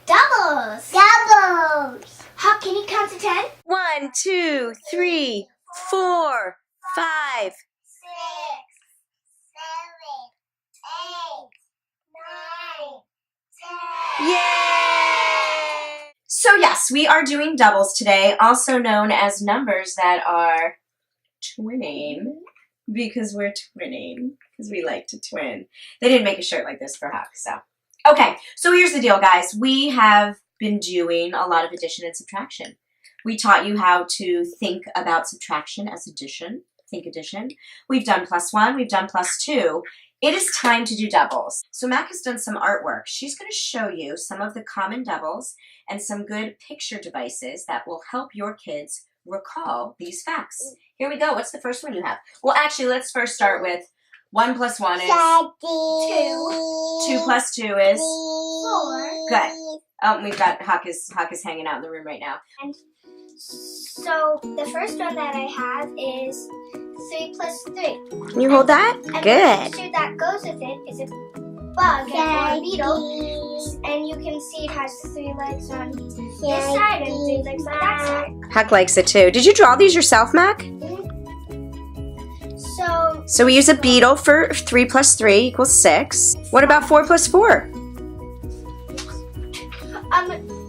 Doubles. Doubles. Huck, can you count to 10? 1, 2, 3, 4, 5. 6, 7, 8, 9, 10. Yay! So yes, we are doing doubles today, also known as numbers that are twinning, because we're twinning, because we like to twin. They didn't make a shirt like this for Huck, so. Okay, so here's the deal, guys. We have been doing a lot of addition and subtraction. We taught you how to think about subtraction as addition, think addition. We've done +1, we've done +2. It is time to do doubles. So Mac has done some artwork. She's going to show you some of the common doubles and some good picture devices that will help your kids recall these facts. Here we go. What's the first one you have? Well, actually, let's first start with 1 + 1 is 2. 2 + 2 is 4. Good. Oh, we've got Huck is hanging out in the room right now. And so the first one that I have is 3 + 3. Can you hold that? And Good. the picture that goes with it is a bug or a beetle, and you can see it has 3 legs on this side and 3 legs on that side. Huck likes it too. Did you draw these yourself, Mac? So we use a beetle for 3 + 3 = 6. What about 4 + 4?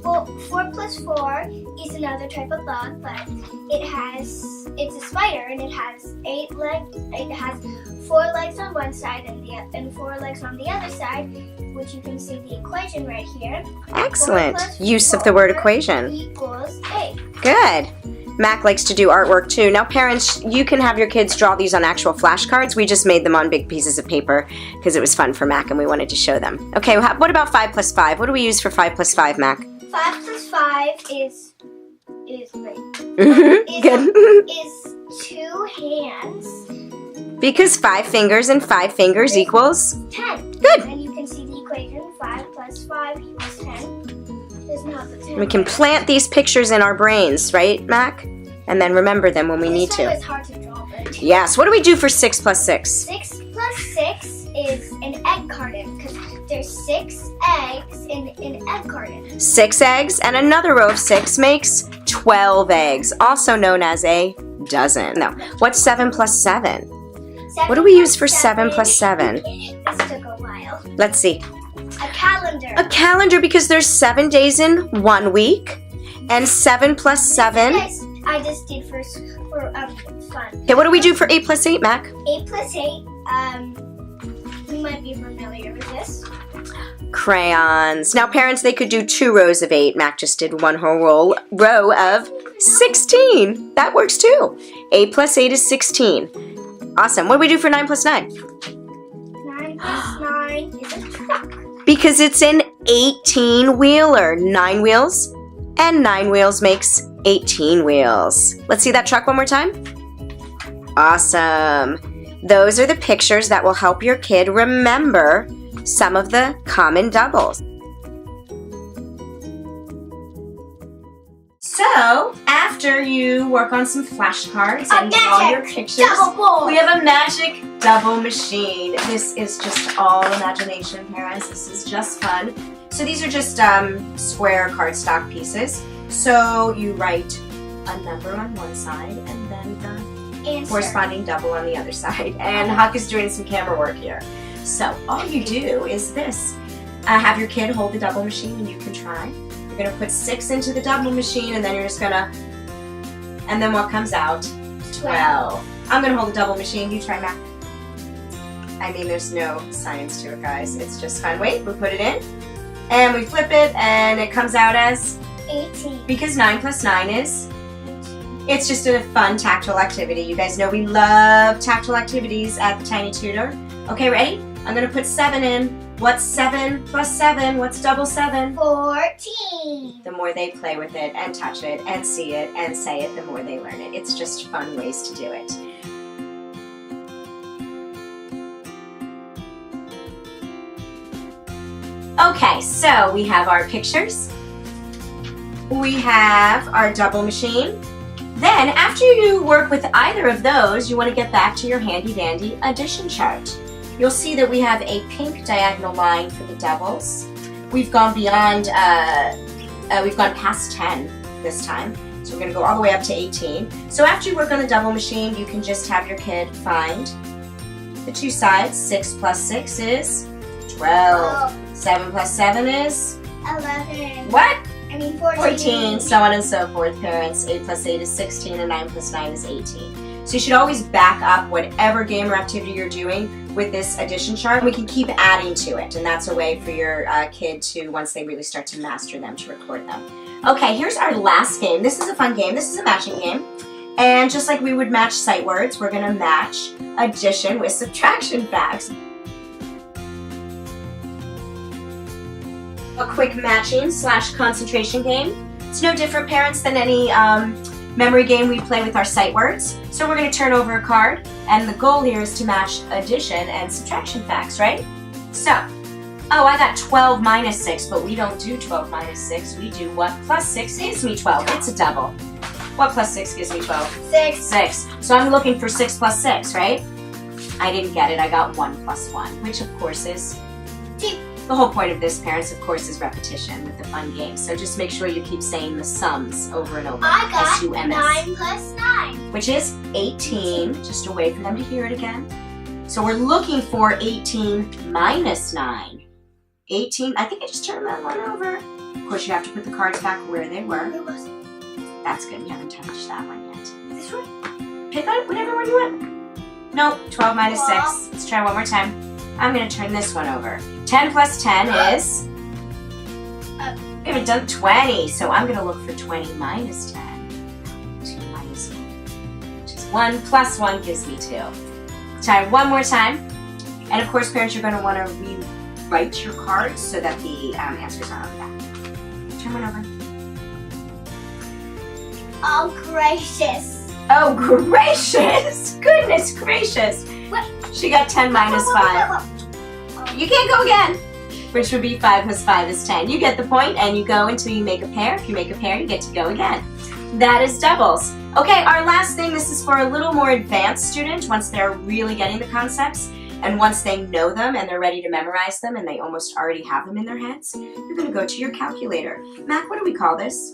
Well, 4 + 4 is another type of bug, but it's a spider and it has 8 legs. It has 4 legs on one side and 4 legs on the other side, which you can see the equation right here. Excellent. 4 + Use of the word 4 equation. equals 8. Good. Mac likes to do artwork too. Now parents, you can have your kids draw these on actual flashcards. We just made them on big pieces of paper because it was fun for Mac and we wanted to show them. Okay, what about 5 + 5? What do we use for 5 + 5, Mac? 5 + 5 is Good. 2 hands. Because 5 fingers and 5 fingers equals 10. Good. And you can see the equation 5 + 5 = 10. There's not the 10. We can plant these pictures in our brains, right, Mac? And then remember them when we need This one to. is hard to draw, but Yes. What do we do for 6 + 6? 6 + 6 is an egg carton because there's 6 eggs in an egg carton. 6 eggs and another row of 6 makes 12 eggs, also known as a dozen. Now, what's 7 + 7? What do we use for 7 + 7? This took a while. Let's see. A calendar. A calendar, because there's 7 days in 1 week, and 7 + 7. Yes, I just did for fun. Okay, what do we do for 8 + 8, Mac? 8 + 8. You might be familiar with this. Crayons. Now, parents, they could do 2 rows of 8. Mac just did 1 whole row of 16. That works too. 8 + 8 is 16. Awesome. What do we do for 9 + 9? 9 + 9 is a truck. Because it's an 18-wheeler. 9 wheels and 9 wheels makes 18 wheels. Let's see that truck one more time. Awesome. Those are the pictures that will help your kid remember some of the common doubles. So, after you work on some flashcards and draw your pictures, we have a magic double machine. This is just all imagination, parents. This is just fun. So these are just square cardstock pieces. So you write a number on one side and then the corresponding double on the other side. And Huck is doing some camera work here. So all you do is this. Have your kid hold the double machine and you can try. You're going to put 6 into the double machine and then you're just going to, and then what comes out? 12. I'm going to hold the double machine. You try, Mac. I mean, there's no science to it, guys. It's just fun. Wait, we put it in and we flip it and it comes out as 18. Because 9 + 9 is? It's just a fun tactile activity. You guys know we love tactile activities at the Tiny Tutor. Okay, ready? I'm going to put 7 in. What's 7 + 7? What's double 7? 14. The more they play with it and touch it and see it and say it, the more they learn it. It's just fun ways to do it. Okay, so we have our pictures. We have our double machine. Then, after you work with either of those, you want to get back to your handy-dandy addition chart. You'll see that we have a pink diagonal line for the doubles. we've gone beyond, we've gone past 10 this time. So we're going to go all the way up to 18. So after you work on the double machine, you can just have your kid find the two sides. 6 plus 6 is 12. 7 plus 7 is? 11. What? I mean 14. 14, so on and so forth, parents. 8 plus 8 is 16, and 9 plus 9 is 18. So you should always back up whatever game or activity you're doing with this addition chart. We can keep adding to it, and that's a way for your kid to, once they really start to master them, to record them. Okay, here's our last game. This is a fun game. This is a matching game. And just like we would match sight words, we're going to match addition with subtraction facts. A quick matching / concentration game. It's no different, parents, than any memory game we play with our sight words. So we're going to turn over a card, and the goal here is to match addition and subtraction facts, right? So, oh, I got 12 minus 6, but we don't do 12 minus 6. We do what plus 6 gives me 12. It's a double. What plus 6 gives me 12? 6. 6. So I'm looking for 6 plus 6, right? I didn't get it. I got 1 plus 1, which of course is 2. The whole point of this, parents, of course, is repetition with the fun game. So just make sure you keep saying the sums over and over. I got S-U-M-S. 9 plus 9. Which is 18. Just a way for them to hear it again. So we're looking for 18 minus 9. 18, I think I just turned that one over. Of course, you have to put the cards back where they were. That's good. We haven't touched that one yet. This one? Pick on whatever one you want. Nope, 12 minus 6. Let's try one more time. I'm going to turn this one over. 10 plus 10 is? We haven't done 20, so I'm going to look for 20 minus 10. 2 minus 1, which is 1 plus 1 gives me 2. Try one more time. And of course, parents, you're going to want to rewrite your cards so that the answers are on the back. Turn one over. Oh, gracious. Oh, gracious! Goodness gracious! What? She got 10 minus 5. You can't go again! Which would be 5 plus 5 is 10. You get the point, and you go until you make a pair. If you make a pair, you get to go again. That is doubles. Okay, our last thing, this is for a little more advanced student, once they're really getting the concepts, and once they know them and they're ready to memorize them, and they almost already have them in their heads, you're going to go to your calculator. Mac, what do we call this?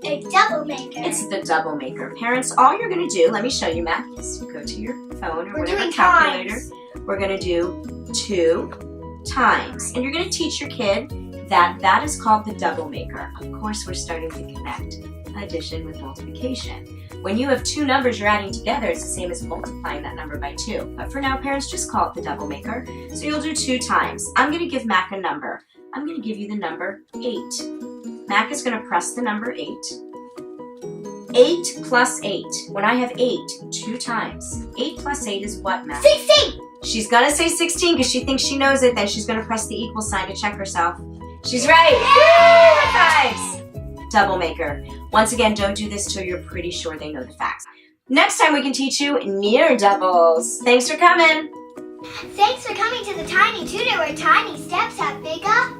A double maker. It's the double maker. Parents, all you're going to do, let me show you, Mac, is you go to your phone or whatever calculator. We're going to do 2 times. And you're going to teach your kid that that is called the double maker. Of course, we're starting to connect addition with multiplication. When you have 2 numbers you're adding together, it's the same as multiplying that number by 2. But for now, parents, just call it the double maker. So you'll do 2 times. I'm going to give Mac a number. I'm going to give you the number 8. Mac is going to press the number 8. 8 plus 8. When I have 8, 2 times. 8 plus 8 is what, Mac? 16! She's going to say 16 because she thinks she knows it. Then she's going to press the equal sign to check herself. She's right. Woo! High fives! Double maker. Once again, don't do this till you're pretty sure they know the facts. Next time we can teach you near doubles. Thanks for coming. Thanks for coming to the Tiny Tutor, where tiny steps have bigger.